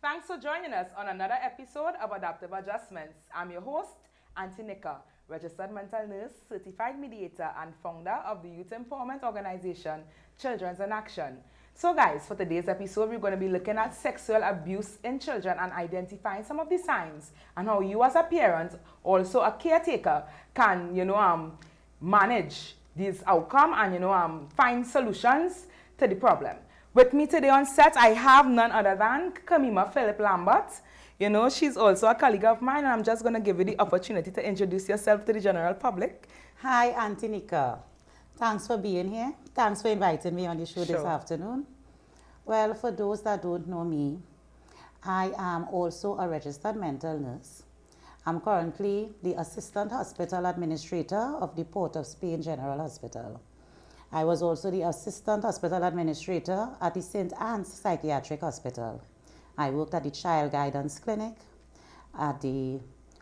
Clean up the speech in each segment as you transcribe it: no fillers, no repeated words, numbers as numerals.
Thanks for joining us on another episode of Adaptive Adjustments. I'm your host, Aunty Nika, registered mental nurse, certified mediator, and founder of the youth empowerment organization, Children's in Action. So guys, for today's episode, we're going to be looking at sexual abuse in children and identifying some of the signs and how you as a parent, also a caretaker, can, manage this outcome and, find solutions to the problem. With me today on set, I have none other than Kamima Phillip Lambert. She's also a colleague of mine, and I'm just going to give you the opportunity to introduce yourself to the general public. Hi, Aunty Nika. Thanks for being here. Thanks for inviting me on the show this afternoon. Well, for those that don't know me, I am also a registered mental nurse. I'm currently the Assistant Hospital Administrator of the Port of Spain General Hospital. I was also the Assistant Hospital Administrator at the St. Anne's Psychiatric Hospital. I worked at the Child Guidance Clinic, at the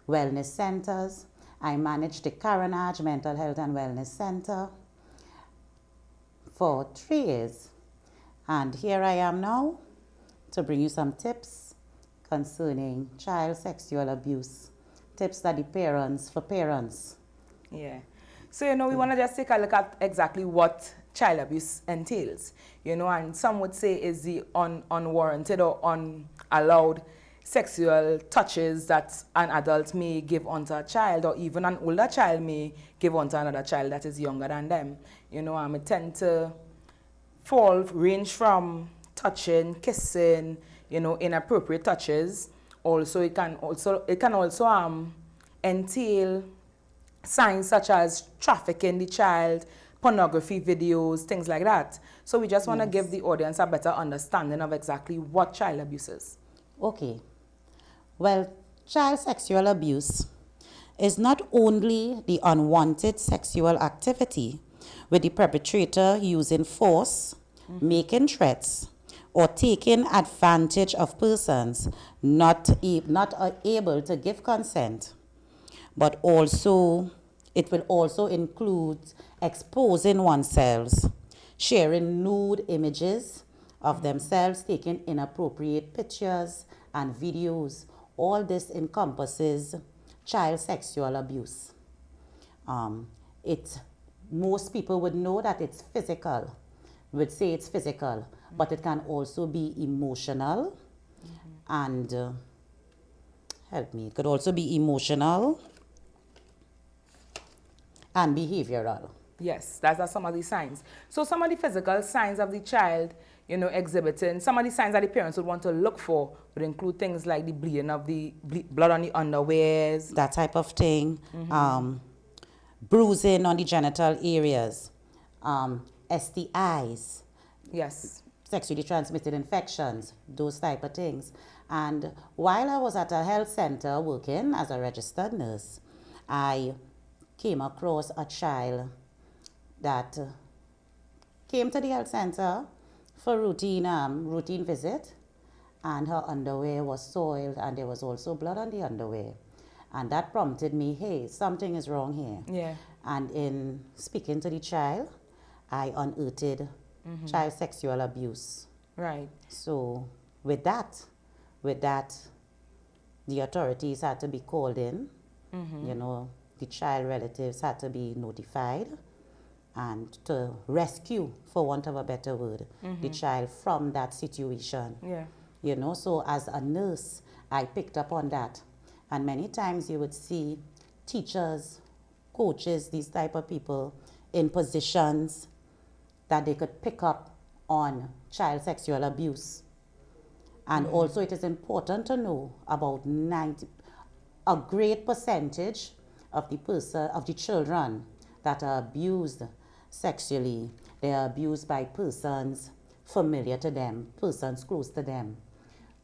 Wellness Centers. I managed the Carenage Mental Health and Wellness Center for 3 years. And here I am now to bring you some tips concerning child sexual abuse. Tips that for parents. Yeah. So, we want to just take a look at exactly what child abuse entails, and some would say is the unwarranted or unallowed sexual touches that an adult may give onto a child, or even an older child may give onto another child that is younger than them. It tend to range from touching, kissing, inappropriate touches. Also, it can also entail signs such as trafficking the child, pornography videos, things like that. So we just want to give the audience a better understanding of exactly what child abuse is. Okay. Well, child sexual abuse is not only the unwanted sexual activity with the perpetrator using force, making threats, or taking advantage of persons not able to give consent, but also it will also include exposing oneself, sharing nude images of themselves, taking inappropriate pictures and videos. All this encompasses child sexual abuse. Most people would know that it's physical, would say it's physical, but it can also be emotional and it could also be emotional and behavioral. Yes, that's some of the signs. So some of the physical signs of the child, exhibiting, some of the signs that the parents would want to look for would include things like the bleeding of the blood on the underwears. That type of thing. Bruising on the genital areas. STIs. Yes. Sexually transmitted infections. Those type of things. And while I was at a health center working as a registered nurse, I came across a child that came to the health center for routine visit, and her underwear was soiled and there was also blood on the underwear. And that prompted me, hey, something is wrong here. Yeah. And in speaking to the child, I unearthed child sexual abuse. Right. So with that, the authorities had to be called in. The child relatives had to be notified and to rescue, for want of a better word, the child from that situation. Yeah. So as a nurse, I picked up on that. And many times you would see teachers, coaches, these type of people in positions that they could pick up on child sexual abuse. And also it is important to know about a great percentage of the children that are abused sexually, they are abused by persons familiar to them, persons close to them,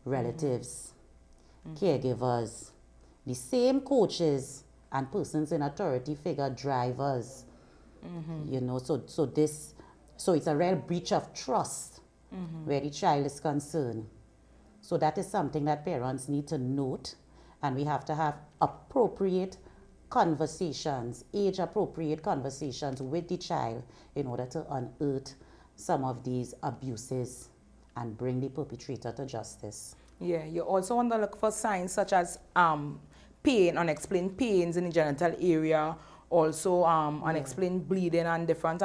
relatives, caregivers, the same coaches and persons in authority figure, drivers. So it's a real breach of trust where the child is concerned. So that is something that parents need to note, and we have to have appropriate conversations, age-appropriate conversations with the child in order to unearth some of these abuses and bring the perpetrator to justice. Yeah, you also want to look for signs such as pain, unexplained pains in the genital area, also unexplained bleeding and different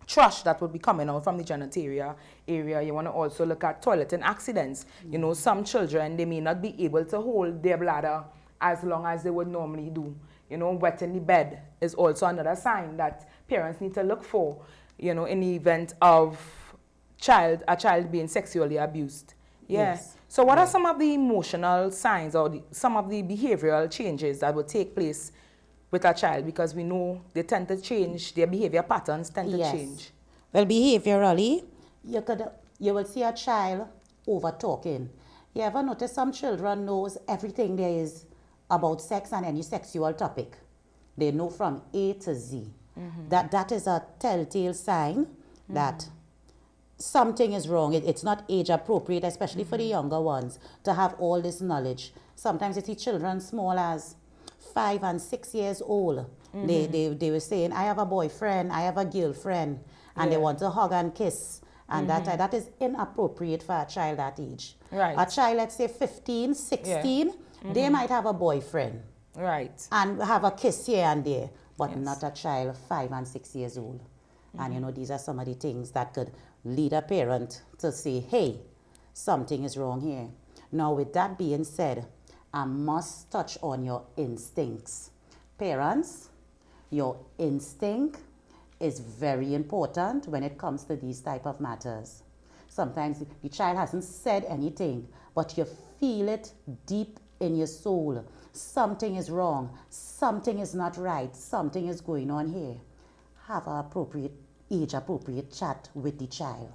trash that would be coming out from the genitalia area. You want to also look at toileting accidents. You know, some children, they may not be able to hold their bladder as long as they would normally do. You know, wetting the bed is also another sign that parents need to look for, you know, in the event of a child being sexually abused. Yeah. Yes. So what are some of the emotional signs or some of the behavioral changes that would take place with a child? Because we know they tend to change, their behavior patterns tend to change. Well, behaviorally, you will see a child over talking. You ever notice some children knows everything there is about sex and any sexual topic? They know from A to Z. That is a telltale sign that something is wrong. It's not age appropriate, especially for the younger ones, to have all this knowledge. Sometimes you see children small as 5 and 6 years old. They were saying, I have a boyfriend, I have a girlfriend, and they want to hug and kiss. And that is inappropriate for a child that age. Right. A child, let's say 15, 16, they might have a boyfriend. Right. And have a kiss here and there, but not a child 5 and 6 years old. And you know, these are some of the things that could lead a parent to say, hey, something is wrong here. Now, with that being said, I must touch on your instincts. Parents, your instinct is very important when it comes to these type of matters. Sometimes the child hasn't said anything, but you feel it deep in your soul. Something is wrong. Something is not right. Something is going on here. Have an appropriate, age-appropriate chat with the child.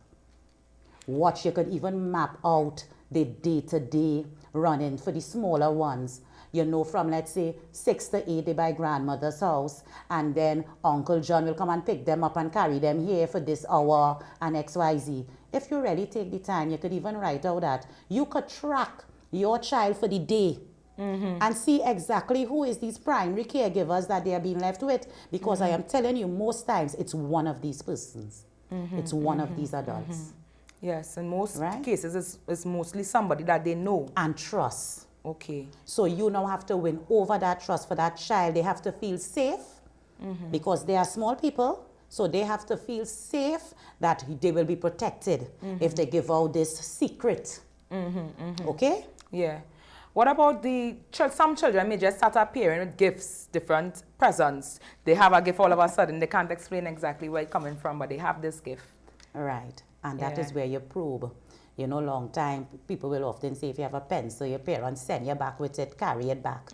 Watch, you could even map out the day-to-day running for the smaller ones. You know, from let's say 6 to 8, they by grandmother's house, and then Uncle John will come and pick them up and carry them here for this hour and XYZ. If you really take the time, you could even write out that you could track your child for the day and see exactly who is these primary caregivers that they are being left with. Because I am telling you, most times it's one of these persons. It's one of these adults. Yes, in most cases, it's mostly somebody that they know. And trust. Okay. So you now have to win over that trust for that child. They have to feel safe because they are small people. So they have to feel safe that they will be protected if they give out this secret. Okay? Yeah. What about some children may just start appearing with gifts, different presents. They have a gift all of a sudden. They can't explain exactly where it's coming from, but they have this gift. Right. And that is where you probe. You know, long time, people will often say, if you have a pencil, your parents send you back with it, carry it back.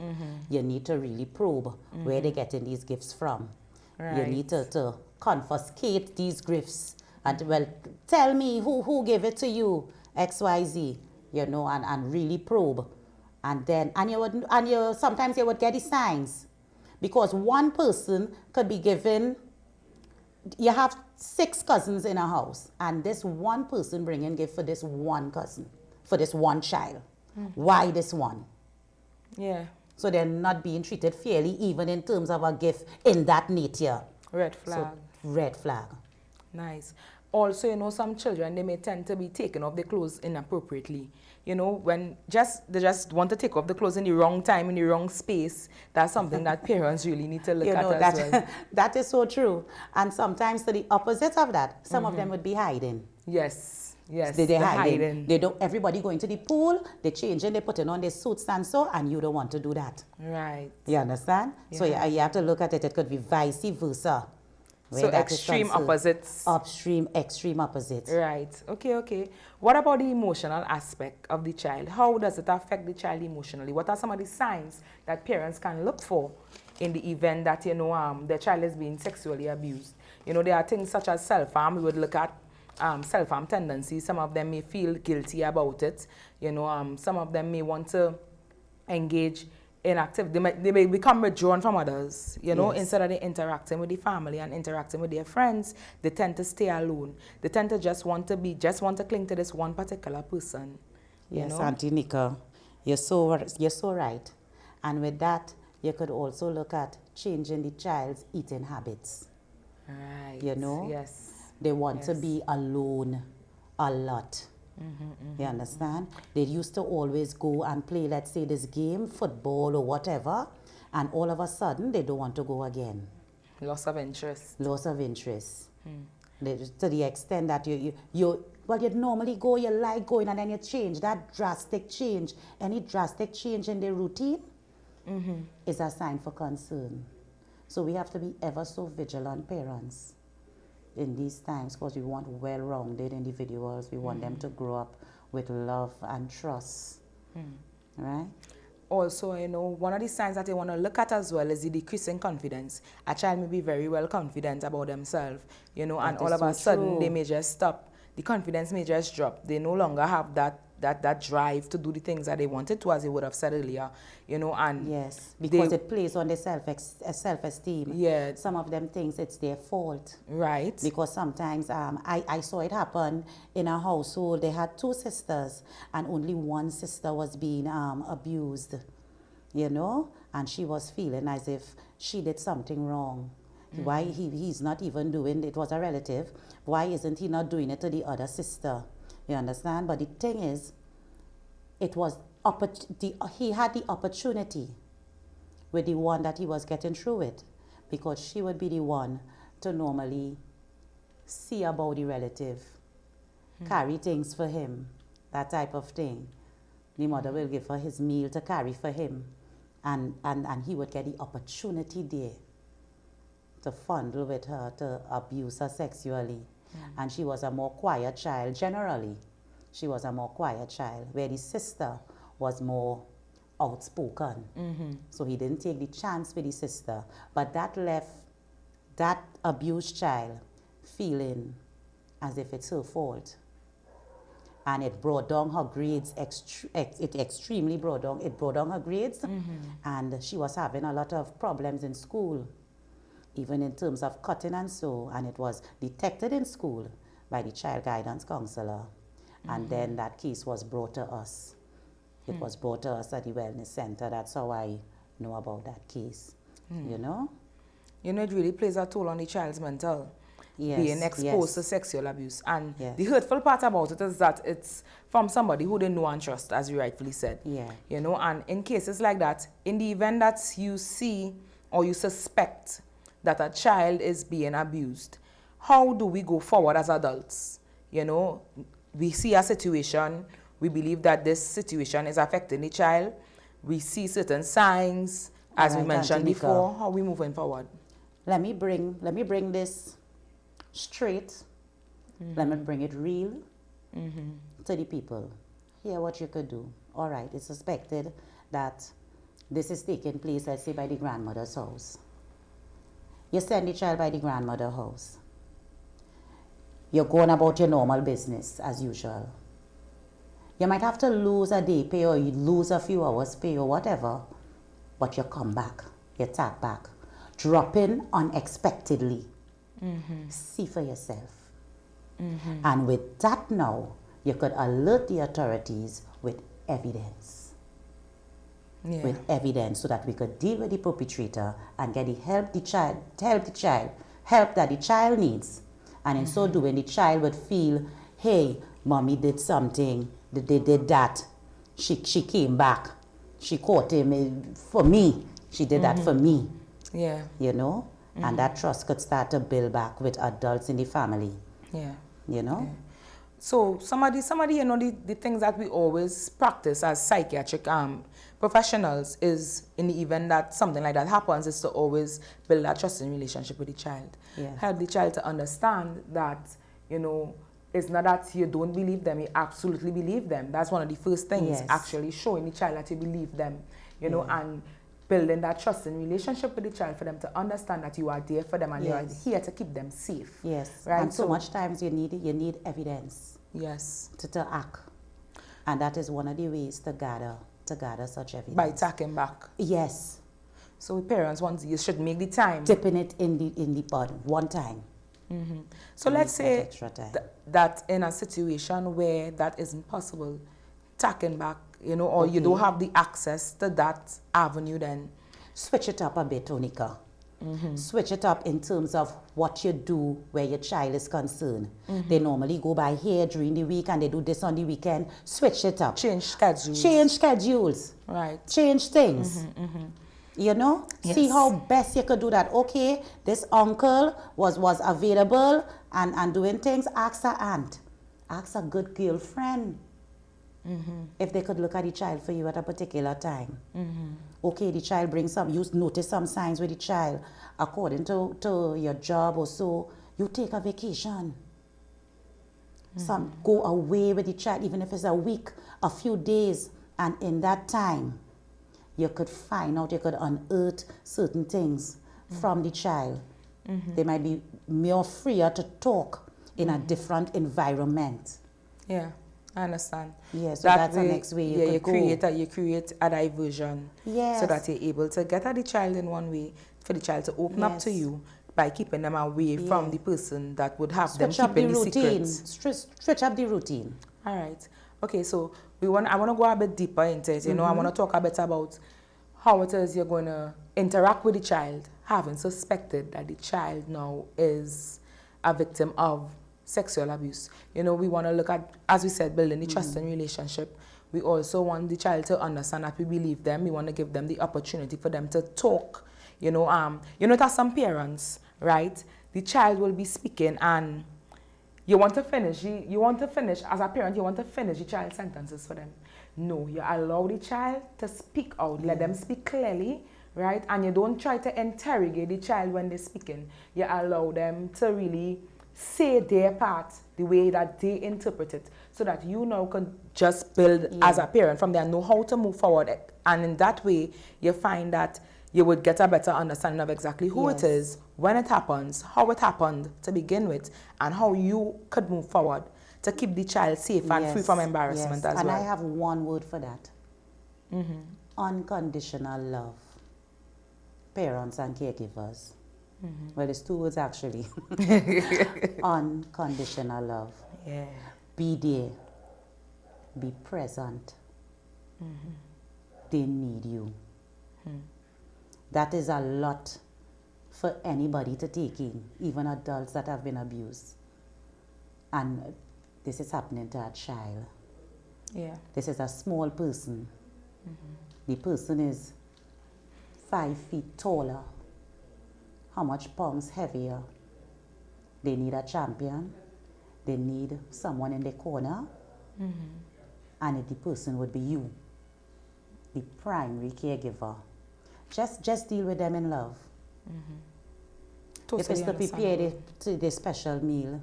You need to really probe where they're getting these gifts from. Right. You need to confiscate these gifts. And, well, tell me who gave it to you, XYZ, you know, and really probe. And then, sometimes you would get the signs. Because one person could be given, you have 6 cousins in a house, and this one person bringing gift for this one cousin, for this one child. Why this one? Yeah. So they're not being treated fairly, even in terms of a gift in that nature. Red flag. So, red flag. Nice. Also, you know, some children, they may tend to be taking off their clothes inappropriately. You know, when they just want to take off the clothes in the wrong time, in the wrong space. That's something that parents really need to look at as well. That is so true. And sometimes to the opposite of that, some of them would be hiding. Yes, yes. They're hiding. They don't. Everybody going to the pool, they're changing, they're putting on their suits and so, and you don't want to do that. Right. You understand? Yeah. So you have to look at it. It could be vice versa. So extreme opposites. Extreme opposites. Right. Okay. What about the emotional aspect of the child? How does it affect the child emotionally? What are some of the signs that parents can look for in the event that, you know, the child is being sexually abused? You know, there are things such as self-harm. We would look at self-harm tendencies. Some of them may feel guilty about it. You know, some of them may want to engage in activity. They may become withdrawn from others, you know, instead of they interacting with the family and interacting with their friends, they tend to stay alone. They tend to just want to cling to this one particular person. Yes, Aunty Nika, you're so right. And with that, you could also look at changing the child's eating habits. Right. You know? Yes. They want to be alone a lot. You understand? They used to always go and play, let's say, this game, football or whatever, and all of a sudden they don't want to go again. Loss of interest. Loss of interest. To the extent that you normally go, you like going, and then you change. That drastic change, any drastic change in the routine is a sign for concern. So we have to be ever so vigilant parents in these times, because we want well-rounded individuals. We want them to grow up with love and trust, right? Also, one of the signs that they want to look at as well is the decreasing confidence. A child may be very well confident about themselves, and all of a sudden they may just stop. The confidence may just drop. They no longer have that drive to do the things that they wanted to, as they would have said earlier, and yes, because it plays on the self-esteem. Yeah. Some of them thinks it's their fault. Right. Because sometimes I saw it happen in a household. They had 2 sisters, and only one sister was being abused, and she was feeling as if she did something wrong. Why he's not even doing it? Was a relative. Why isn't he not doing it to the other sister? You understand? But the thing is, it was he had the opportunity with the one that he was getting through with, because she would be the one to normally see about the relative, carry things for him, that type of thing. The mother will give her his meal to carry for him, and he would get the opportunity there to fondle with her, to abuse her sexually. And she was a more quiet child. Generally, she was a more quiet child, where the sister was more outspoken. So he didn't take the chance with the sister. But that left that abused child feeling as if it's her fault. And it brought down her grades, it extremely brought down her grades. And she was having a lot of problems in school, even in terms of cutting and so, and it was detected in school by the child guidance counselor. And then that case was brought to us. It was brought to us at the wellness center. That's how I know about that case, It really plays a toll on the child's mental, being exposed to sexual abuse. And the hurtful part about it is that it's from somebody who they know and trust, as you rightfully said. And in cases like that, in the event that you see or you suspect that a child is being abused, how do we go forward as adults? We see a situation, we believe that this situation is affecting the child, we see certain signs, as we mentioned before. How are we moving forward? Let me bring this straight. Let me bring it real to the people. Here, what you could do. All right, it's suspected that this is taking place, let's say, by the grandmother's house. You send the child by the grandmother's house. You're going about your normal business as usual. You might have to lose a day pay, or you lose a few hours pay, or whatever, but you come back, you tap back. Drop in unexpectedly. See for yourself. And with that now, you could alert the authorities with evidence. With evidence, so that we could deal with the perpetrator and get the help that the child needs. And in so doing, the child would feel, hey, mommy did something, they did that. She came back. She caught him for me. She did that for me. And that trust could start to build back with adults in the family. So somebody, the things that we always practice as psychiatric professionals is, in the event that something like that happens, is to always build that trusting relationship with the child. Help the child to understand that, it's not that you don't believe them, you absolutely believe them. That's one of the first things, actually showing the child that you believe them, and building that trusting relationship with the child for them to understand that you are there for them and you are here to keep them safe. Right? And so much times you need evidence. To act. And that is one of the ways to gather such evidence. By tacking back. So parents, you should make the time. Dipping it in the pot one time. So let's say that in a situation where that isn't possible, tacking back, or you don't have the access to that avenue, then switch it up a bit, Nika. Switch it up in terms of what you do where your child is concerned. They normally go by here during the week and they do this on the weekend. Switch it up. Change schedules. Change schedules. Right. Change things. You know? Yes. See how best you could do that. Okay, this uncle was available and doing things. Ask her aunt. Ask a good girlfriend. If they could look at the child for you at a particular time. Okay, the child brings some, you notice some signs with the child. According to your job or so, you take a vacation. Go away with the child, even if it's a week, a few days. And in that time, you could find out, you could unearth certain things from the child. They might be more freer to talk in a different environment. Yeah. I understand. Yeah, so that's the next way you could go. You create a diversion. Yes. So that you're able to get at the child in one way, for the child to open up to you by keeping them away from the person that would have them keeping the secrets. Stretch up the routine. All right. Okay, so I want to go a bit deeper into it. You know, I want to talk a bit about how it is you're going to interact with the child, having suspected that the child now is a victim of sexual abuse. You know, we want to look at, as we said, building the trust and relationship. We also want the child to understand that we believe them. We want to give them the opportunity for them to talk. You know, it has some parents, right? The child will be speaking and you want to finish. You want to finish, as a parent, you want to finish the child's sentences for them. No, you allow the child to speak out. Let them speak clearly, right? And you don't try to interrogate the child when they're speaking. You allow them to really say their part the way that they interpret it, so that you now can just build as a parent from there, know how to move forward. And in that way, you find that you would get a better understanding of exactly who it is, when it happens, how it happened to begin with, and how you could move forward to keep the child safe and free from embarrassment as well. And I have one word for that. Unconditional love. Parents and caregivers. Well, it's 2 words actually. Unconditional love. Yeah. Be there. Be present. They need you. That is a lot for anybody to take in, even adults that have been abused. And this is happening to a child. Yeah. This is a small person. The person is 5 feet taller. How much pounds heavier? They need a champion. They need someone in the corner. And the person would be you, the primary caregiver. Just deal with them in love. Totally if it's to prepare the special meal,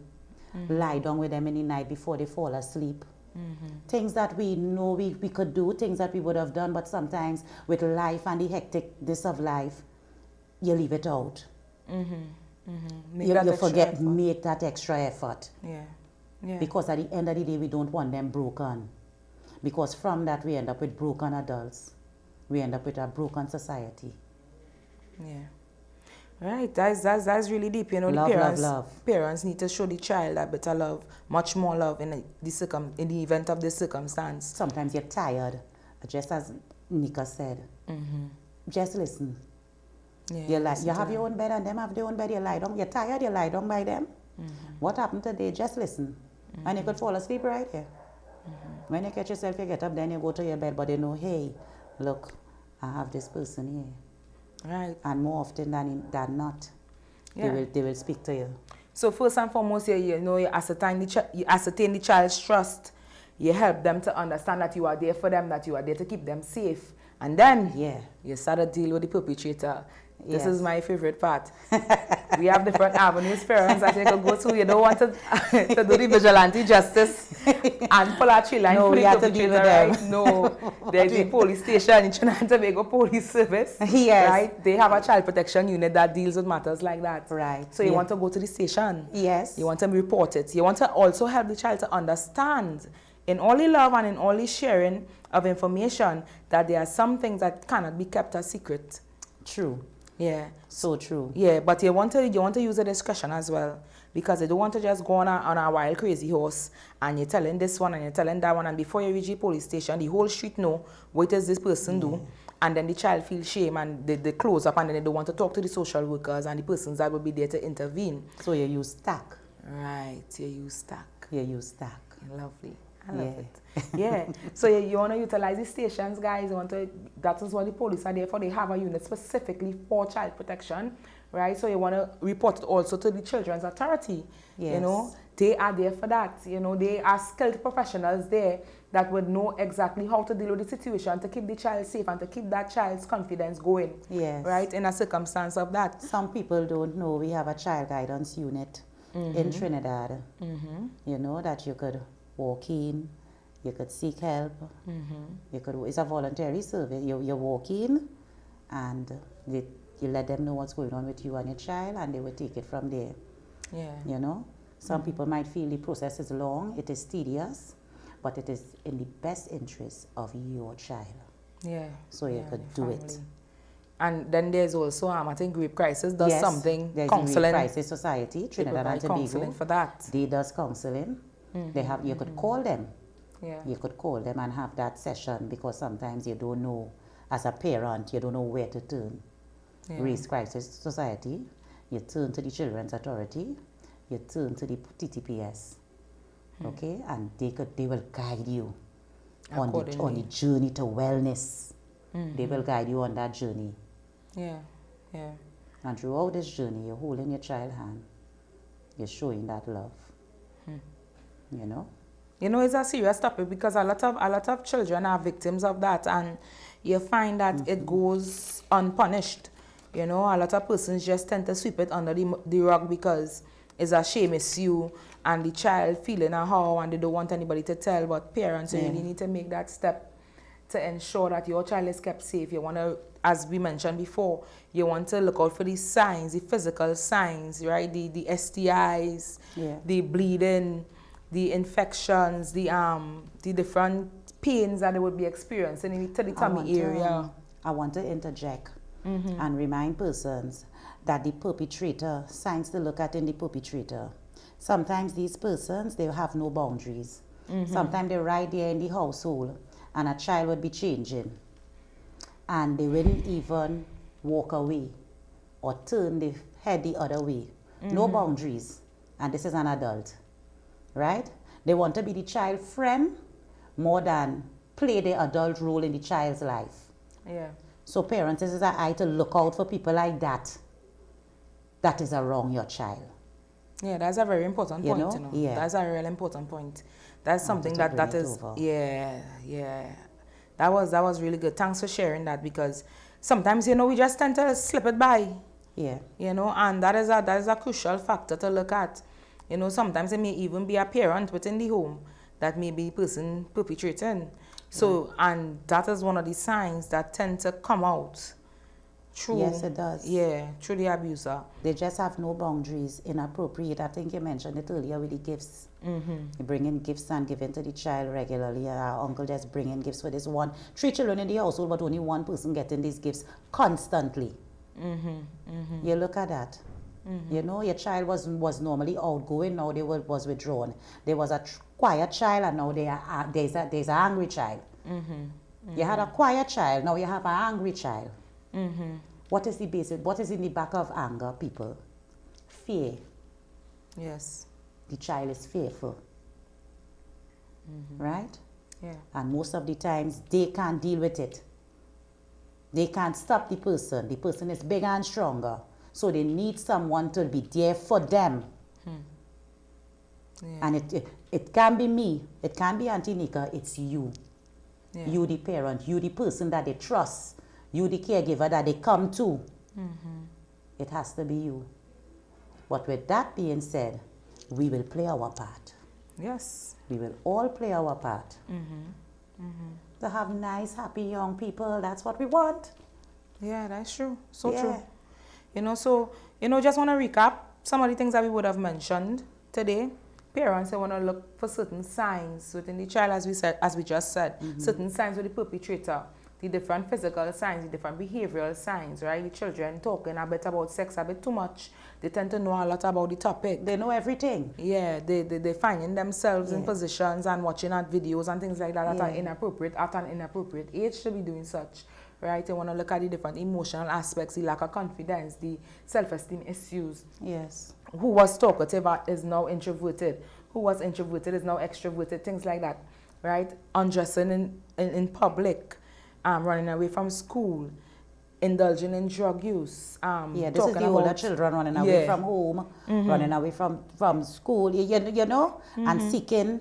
lie down with them in the night before they fall asleep. Things that we know we could do, things that we would have done, but sometimes with life and the hecticness of life, you leave it out. You forget, make that extra effort. Yeah. Because at the end of the day, we don't want them broken. Because from that, we end up with broken adults. We end up with a broken society. Yeah. Right, that's really deep. You know, love. Parents need to show the child a better love, much more love in the event of this circumstance. Sometimes you're tired, just as Nika said. Just listen. Yeah, you have your own bed and them have their own bed, you lie down. You're tired, you lie down by them. What happened today? Just listen. And you could fall asleep right here. When you catch yourself, you get up, then you go to your bed, but you know, hey, look, I have this person here. Right. And more often than not, they will speak to you. So first and foremost, you ascertain the child's trust. You help them to understand that you are there for them, that you are there to keep them safe. And then you start to deal with the perpetrator. This is my favorite part. We have different avenues, parents, that you can go to. You don't want to do the vigilante justice and pull out children. No, we have to deal with them. Right? No, there's the police station in Trinidad and Tobago Police Service. Yes. Right? They have a child protection unit that deals with matters like that. Right. So you want to go to the station. Yes. You want to report it. You want to also help the child to understand, in all the love and in all the sharing of information, that there are some things that cannot be kept a secret. True. Yeah. So true. Yeah, but you want to use a discretion as well. because they don't want to just go on a wild crazy horse and you're telling this one and you're telling that one, and before you reach the police station, the whole street know what does this person do, and then the child feels shame and they close up and then they don't want to talk to the social workers and the persons that will be there to intervene. So you use stack. Right, you use stack. You use stack. Lovely. I love it. Yeah. So you want to utilize the stations, guys. That is what the police are there for. They have a unit specifically for child protection, right? So you want to report it also to the Children's Authority. Yes. You know, they are there for that. You know, they are skilled professionals there that would know exactly how to deal with the situation to keep the child safe and to keep that child's confidence going. Yes. Right? In a circumstance of that. Some people don't know we have a child guidance unit in Trinidad. You know, that you could walk in, you could seek help, it's a voluntary service. You walk in and you let them know what's going on with you and your child, and they will take it from there. Yeah. You know, some people might feel the process is long, it is tedious, but it is in the best interest of your child. Yeah. So you could do it. And then there's also, I think Rape Crisis does something, there's counseling. The Rape Crisis Society, Trinidad and Tobago. Counseling for that. They does counseling. They have, you could call them. Yeah. You could call them and have that session, because sometimes you don't know, as a parent, you don't know where to turn. Yeah. Rape Crisis Society, you turn to the Children's Authority, you turn to the TTPS, okay, and they will guide you on the journey to wellness. They will guide you on that journey. Yeah, yeah. And throughout this journey, you're holding your child's hand, you're showing that love. You know? You know, it's a serious topic because a lot of children are victims of that, and you find that it goes unpunished. You know, a lot of persons just tend to sweep it under the rug because it's a shame issue and the child feeling a how and they don't want anybody to tell, but parents really need to make that step to ensure that your child is kept safe. You want to, as we mentioned before, you want to look out for the signs, the physical signs, right? The STIs, the bleeding, the infections, the different pains that they would be experiencing in the tummy area. I want to interject and remind persons that the perpetrator, signs to look at in the perpetrator. Sometimes these persons, they have no boundaries. Sometimes they're right there in the household and a child would be changing and they wouldn't even walk away or turn the head the other way. No boundaries. And this is an adult. Right? They want to be the child friend more than play the adult role in the child's life. Yeah. So parents, this is an eye to look out for people like that. That is around your child. Yeah, that's a very important point, you know. Yeah. That's a real important point. That's something that is That was really good. Thanks for sharing that, because sometimes, you know, we just tend to slip it by. Yeah. You know, and that is a crucial factor to look at. You know, sometimes it may even be a parent within the home that may be the person perpetrating. So, and that is one of the signs that tend to come out through. Yes, it does. Yeah, through the abuser. They just have no boundaries, inappropriate. I think you mentioned it earlier with the gifts. You bring in gifts and give in to the child regularly. Our uncle just bring in gifts for this one. 3 children in the household, but only one person getting these gifts constantly. You look at that. You know, your child was normally outgoing, now they was withdrawn. There was a quiet child, and now there's an angry child. You had a quiet child, now you have an angry child. What is the basic? What is in the back of anger, people? Fear. Yes. The child is fearful. Right? Yeah. And most of the times, they can't deal with it. They can't stop the person. The person is bigger and stronger. So they need someone to be there for them. Yeah. And it can be me. It can be Aunty Nika. It's you. Yeah. You the parent. You the person that they trust. You the caregiver that they come to. It has to be you. But with that being said, we will play our part. Yes. We will all play our part. To have nice, happy young people. That's what we want. Yeah, that's true. So true. You know, so, you know, just want to recap some of the things that we would have mentioned today. Parents, they want to look for certain signs within the child, as we just said, certain signs with the perpetrator. the different physical signs, the different behavioral signs, right? The children talking a bit about sex a bit too much. They tend to know a lot about the topic. They know everything. Yeah, they finding themselves in positions and watching at videos and things like that that are inappropriate at an inappropriate age to be doing such, right? They want to look at the different emotional aspects, the lack of confidence, the self-esteem issues. Yes. Who was talkative is now introverted. Who was introverted is now extroverted, things like that, right? Undressing in public, running away from school, indulging in drug use. This is the older children running away from home, running away from school, you know, and seeking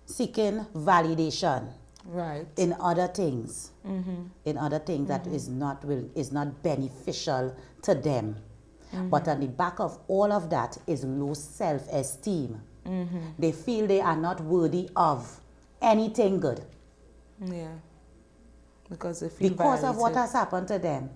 validation. Right. In other things. In other things that is not beneficial to them. But on the back of all of that is low self-esteem. They feel they are not worthy of anything good. Yeah. Because they feel because violated. of what has happened to them.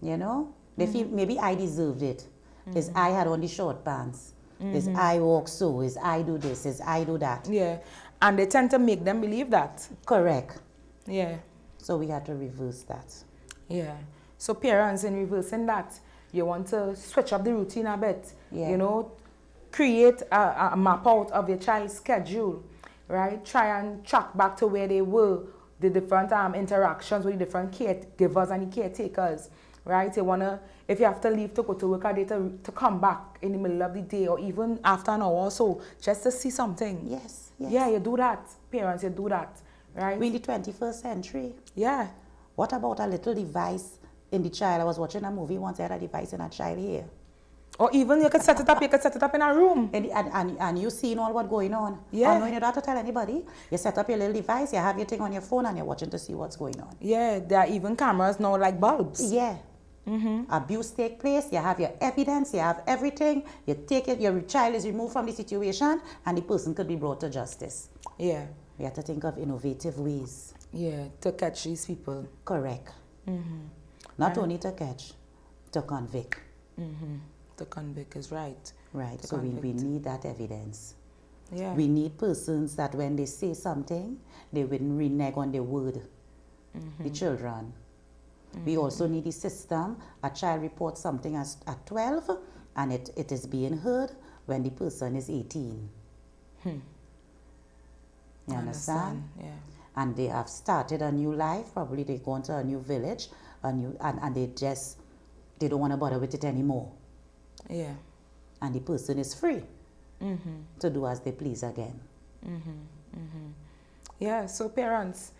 You know? They feel maybe I deserved it. Is I had on the short pants. Is I walk so. Is I do this. Is I do that. Yeah. And they tend to make them believe that. Correct. Yeah. So we had to reverse that. Yeah. So parents, in reversing that, you want to switch up the routine a bit. Yeah. You know, create a map out of your child's schedule, right? Try and track back to where they were, the different interactions with the different caregivers and the caretakers, right? You want to, if you have to leave to go to work a day to come back in the middle of the day or even after an hour or so, just to see something. Yes. Yes. Yeah, you do that. Parents, you do that, right? We're in the 21st century. Yeah. What about a little device in the child? I was watching a movie once, I had a device in a child here. Or even you could set it up in a room. And you seeing all what going on. Yeah. And you don't have to tell anybody. You set up your little device, you have your thing on your phone and you're watching to see what's going on. Yeah, there are even cameras now like bulbs. Yeah. Abuse take place, you have your evidence, you have everything, you take it, your child is removed from the situation and the person could be brought to justice. Yeah. We have to think of innovative ways. Yeah, to catch these people. Correct. Not only to catch, to convict. To convict is right. Right, so we need that evidence. Yeah. We need persons that when they say something, they wouldn't renege on their word. The children. We also need a system. A child reports something at 12 and it is being heard when the person is 18. You understand? Yeah. And they have started a new life. Probably they go into a new village, and they don't want to bother with it anymore. Yeah. And the person is free to do as they please again. Yeah, so parents,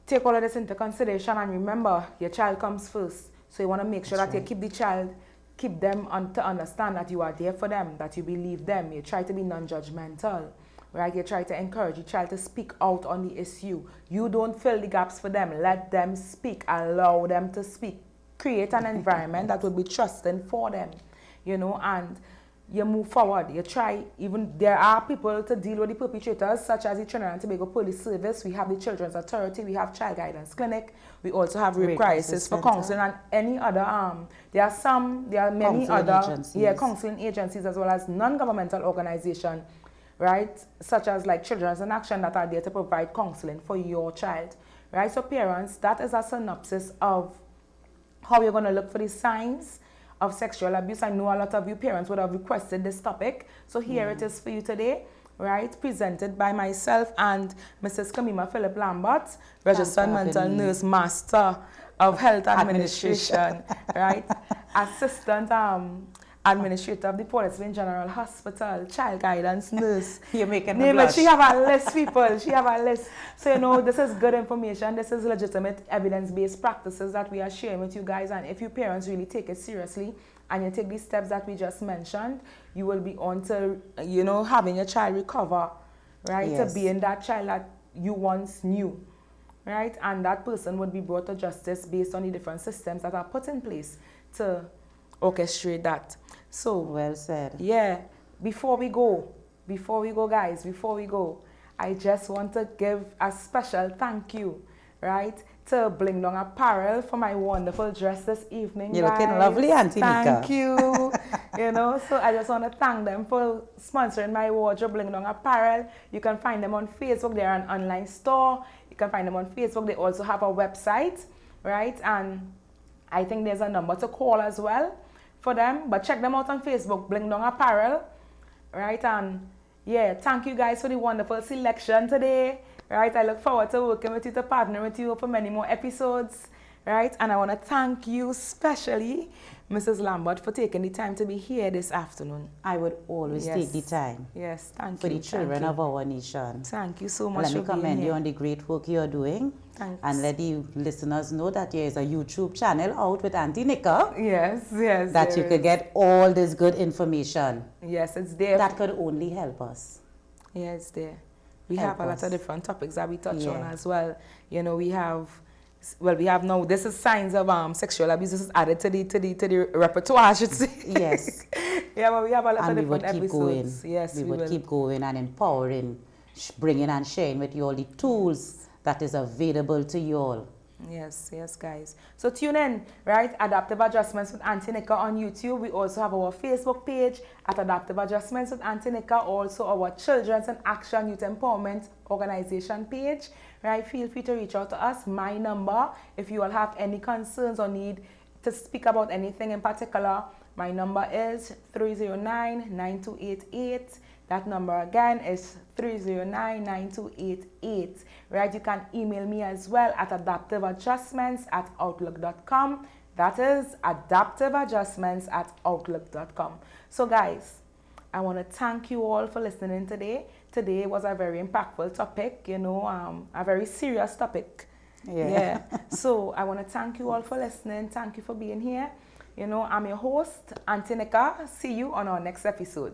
take all of this into consideration and remember, your child comes first. So you want to make sure that you keep them to understand that you are there for them, that you believe them. You try to be non-judgmental, right? You try to encourage your child to speak out on the issue. You don't fill the gaps for them. Let them speak. Allow them to speak. Create an environment that will be trusting for them, you know, and you move forward. You try, even there are people to deal with the perpetrators, such as the Trinidad and Tobago Police Service. We have the Children's Authority. We have Child Guidance Clinic. We also have Rape Crisis for counseling and any other. There are many other counseling agencies as well as non-governmental organizations, right? Such as like Children's in Action that are there to provide counseling for your child, right? So parents, that is a synopsis of how you're going to look for the signs of sexual abuse. I know a lot of you parents would have requested this topic. So here it is for you today, right? Presented by myself and Mrs. Kamima Phillip Lambert, Registered Mental Nurse Master of Health Administration, right? Assistant Administrator of the Portsmouth General Hospital, Child Guidance Nurse. You're making me blush. She have a list, people. She have a list. So, you know, this is good information. This is legitimate evidence-based practices that we are sharing with you guys. And if you parents really take it seriously and you take these steps that we just mentioned, you will be on to, you know, having your child recover, right? Yes. To being that child that you once knew, right? And that person would be brought to justice based on the different systems that are put in place to orchestrate that. So well said. Yeah, before we go guys, I just want to give a special thank you, right, to Bling Dong Apparel for my wonderful dress this evening. You're guys. looking lovely, Aunty Nika. Thank you. You know, so I just want to thank them for sponsoring my wardrobe, Bling Dong Apparel. You can find them on Facebook. They're an online store. You can find them on Facebook. They also have a website, right? And I think there's a number to call as well for them. But check them out on Facebook, Bling Dong Apparel, right? And yeah, thank you guys for the wonderful selection today, right? I look forward to working with you, to partner with you for many more episodes, right? And I want to thank you especially, Mrs. Lambert, for taking the time to be here this afternoon. I would always take the time. Yes, thank for you. the children of our nation. Thank you so much Let me for being commend you here. on the great work you're doing. Thanks. And let the listeners know that there is a YouTube channel out with Aunty Nika. Yes, yes. That you could get all this good information. Yes, it's there. That could only help us. Yeah, it's there. We Help have a lot us. of different topics that we touch on Yeah. as well. You know, we have now, this is signs of sexual abuse. This is added to the repertoire, I should say. Yes. Yeah, but we have a lot And of we would different keep going. episodes. Yes, we we would will. keep going and empowering, bringing and sharing with you all the tools that is available to you all. Yes, yes, guys. So tune in, right? Adaptive Adjustments with Aunty Nika on YouTube. We also have our Facebook page at Adaptive Adjustments with Aunty Nika. Also our Children's in Action Youth Empowerment Organization page, right? Feel free to reach out to us. My number, if you all have any concerns or need to speak about anything in particular, my number is 309-9288. That number again is 309-9288, right? You can email me as well at adaptiveadjustments@outlook.com. That is adaptiveadjustments@outlook.com. So guys, I want to thank you all for listening today. Today was a very impactful topic, you know, a very serious topic. Yeah. So I want to thank you all for listening. Thank you for being here. You know, I'm your host, Aunty Nika. See you on our next episode.